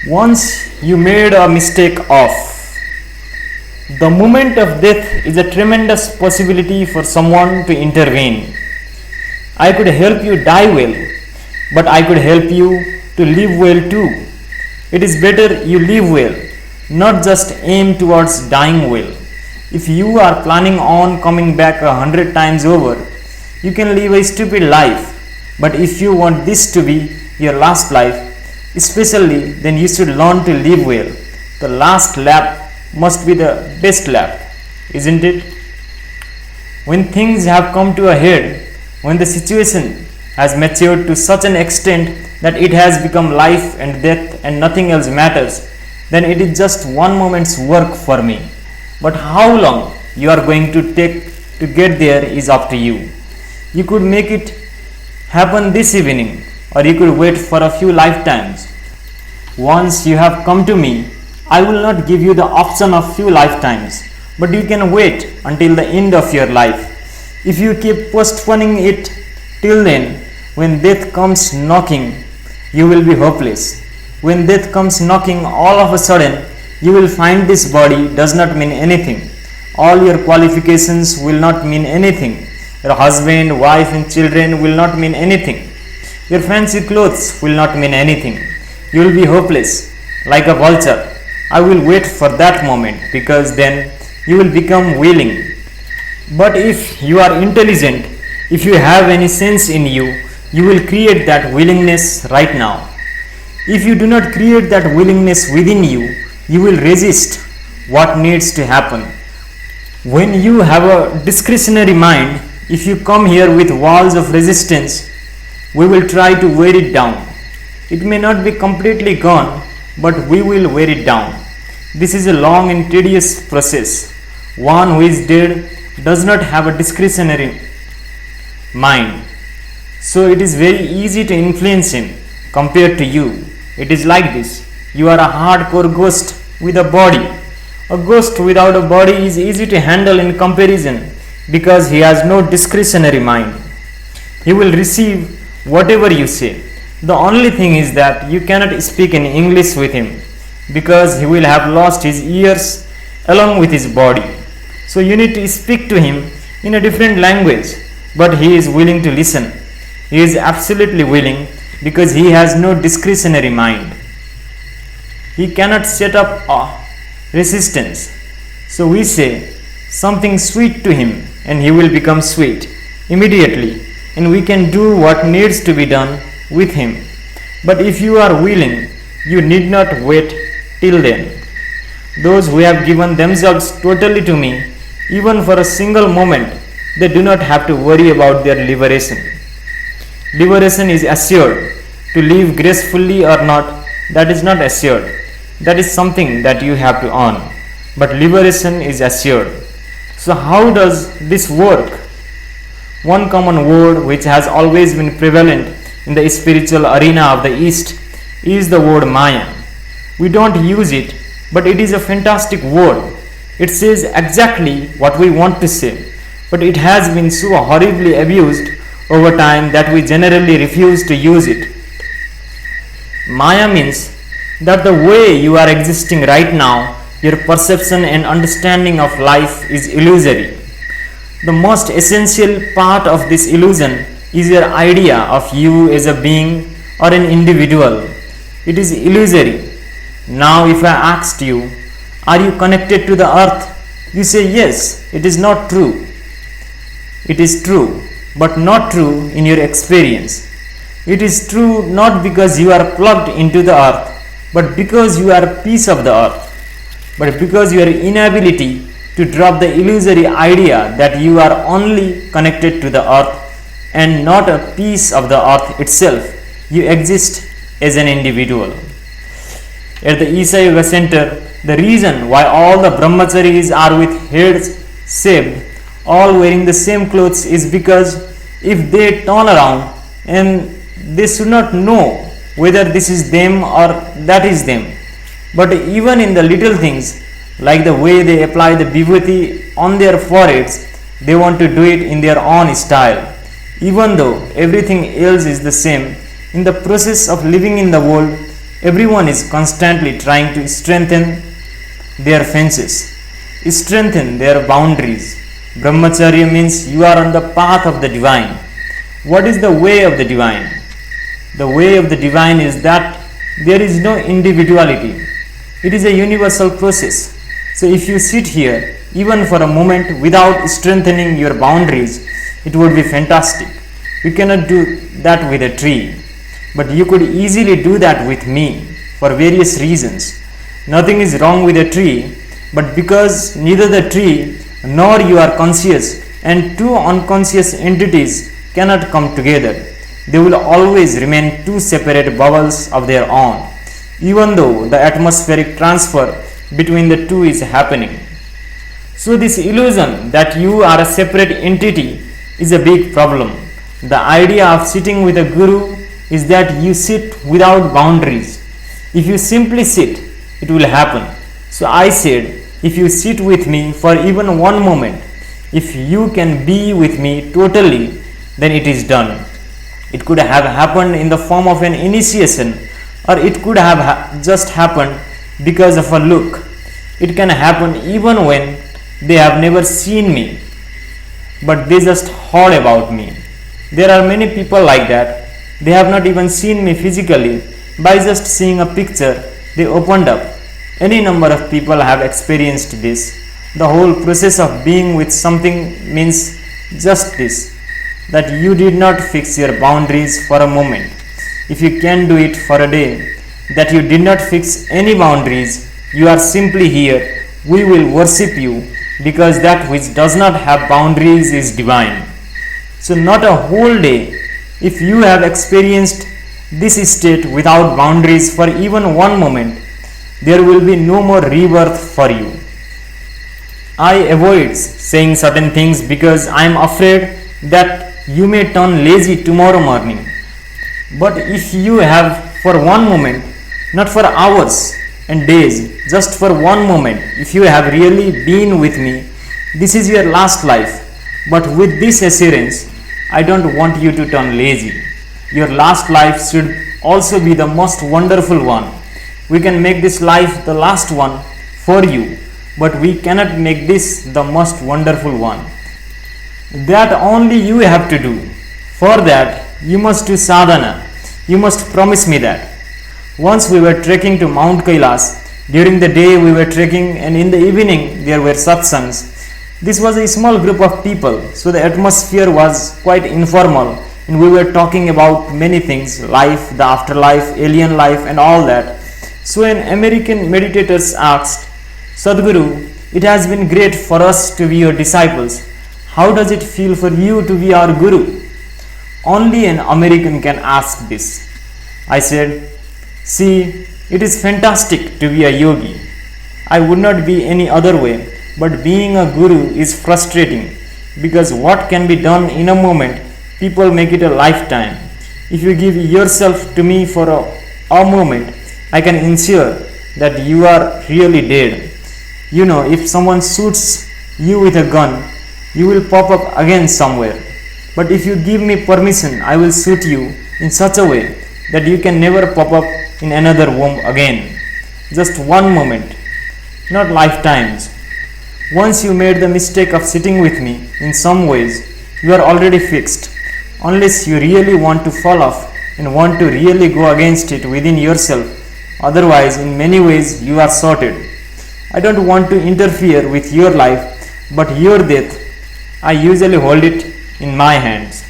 Once you made a mistake of. The moment of death is a tremendous possibility for someone to intervene. I could help you die well, but I could help you to live well too. It is better you live well, not just aim towards dying well. If you are planning on coming back 100 times over, you can live a stupid life. But if you want this to be your last life, especially, then you should learn to live well. The last lap must be the best lap, isn't it? When things have come to a head, when the situation has matured to such an extent that it has become life and death and nothing else matters, then it is just one moment's work for me. But how long you are going to take to get there is up to you. You could make it happen this evening, or you could wait for a few lifetimes. Once you have come to me, I will not give you the option of few lifetimes, but you can wait until the end of your life. If you keep postponing it till then, when death comes knocking, you will be hopeless. When death comes knocking, all of a sudden, you will find this body does not mean anything. All your qualifications will not mean anything. Your husband, wife and children will not mean anything. Your fancy clothes will not mean anything. You will be hopeless, like a vulture. I will wait for that moment, because then you will become willing. But if you are intelligent, if you have any sense in you, you will create that willingness right now. If you do not create that willingness within you, you will resist what needs to happen. When you have a discretionary mind, if you come here with walls of resistance, we will try to wear it down. It may not be completely gone, but we will wear it down. This is a long and tedious process. One who is dead does not have a discretionary mind, so it is very easy to influence him compared to you. It is like this: you are a hardcore ghost with a body. A ghost without a body is easy to handle in comparison, because he has no discretionary mind. He will receive whatever you say. The only thing is that you cannot speak in English with him, because he will have lost his ears along with his body. So you need to speak to him in a different language, but he is willing to listen. He is absolutely willing, because he has no discretionary mind. He cannot set up a resistance. So we say something sweet to him, and he will become sweet immediately, and we can do what needs to be done with him. But if you are willing, you need not wait till then. Those who have given themselves totally to me, even for a single moment, they do not have to worry about their liberation. Liberation is assured. To live gracefully or not, that is not assured. That is something that you have to earn. But liberation is assured. So how does this work? One common word which has always been prevalent in the spiritual arena of the East is the word Maya. We don't use it, but it is a fantastic word. It says exactly what we want to say, but it has been so horribly abused over time that we generally refuse to use it. Maya means that the way you are existing right now, your perception and understanding of life is illusory. The most essential part of this illusion is your idea of you as a being or an individual. It is illusory. Now if I asked you, are you connected to the earth? You say yes. It is not true. It is true, but not true in your experience. It is true not because you are plugged into the earth, but because you are a piece of the earth. But because your inability to drop the illusory idea that you are only connected to the earth and not a piece of the earth itself, you exist as an individual. At the Isha Yoga Center, the reason why all the brahmacharis are with heads shaved, all wearing the same clothes, is because if they turn around and they should not know whether this is them or that is them. But even in the little things, like the way they apply the vibhuti on their foreheads, they want to do it in their own style. Even though everything else is the same, in the process of living in the world, Everyone is constantly trying to strengthen their fences, strengthen their boundaries. Brahmacharya means you are on the path of the divine. What is the way of the divine? The way of the divine is that there is no individuality. It is a universal process. So if you sit here even for a moment without strengthening your boundaries, it would be fantastic. You cannot do that with a tree, but you could easily do that with me for various reasons. Nothing is wrong with a tree, but because neither the tree nor you are conscious, and two unconscious entities cannot come together, they will always remain two separate bubbles of their own, even though the atmospheric transfer between the two is happening. So this illusion that you are a separate entity is a big problem. The idea of sitting with a guru is that you sit without boundaries. If you simply sit, it will happen. So I said, if you sit with me for even one moment, if you can be with me totally, then it is done. It could have happened in the form of an initiation, or it could have just happened because of a look. It can happen even when they have never seen me, but they just heard about me. There are many people like that. They have not even seen me physically. By just seeing a picture, they opened up. Any number of people have experienced this. The whole process of being with something means just this, that you did not fix your boundaries for a moment. If you can do it for a day, that you did not fix any boundaries, you are simply here. We will worship you because that which does not have boundaries is divine. So, not a whole day. If you have experienced this state without boundaries for even one moment, there will be no more rebirth for you. I avoid saying certain things because I am afraid that you may turn lazy tomorrow morning. But if you have for one moment, not for hours and days, just for one moment, if you have really been with me, this is your last life. But with this assurance, I don't want you to turn lazy. Your last life should also be the most wonderful one. We can make this life the last one for you, but we cannot make this the most wonderful one. That only you have to do. For that, you must do sadhana. You must promise me that. Once we were trekking to Mount Kailas. During the day we were trekking, and in the evening there were satsangs. This was a small group of people, so the atmosphere was quite informal, and we were talking about many things, life, the afterlife, alien life, and all that. So an American meditator asked, Sadhguru, it has been great for us to be your disciples. How does it feel for you to be our guru? Only an American can ask this. I said, see, it is fantastic to be a yogi. I would not be any other way, but being a guru is frustrating because what can be done in a moment, people make it a lifetime. If you give yourself to me for a moment, I can ensure that you are really dead. You know, if someone shoots you with a gun, you will pop up again somewhere. But if you give me permission, I will shoot you in such a way that you can never pop up in another womb again. Just one moment, not lifetimes. Once you made the mistake of sitting with me, in some ways, you are already fixed. Unless you really want to fall off and want to really go against it within yourself, otherwise, in many ways, you are sorted. I don't want to interfere with your life, but your death, I usually hold it in my hands.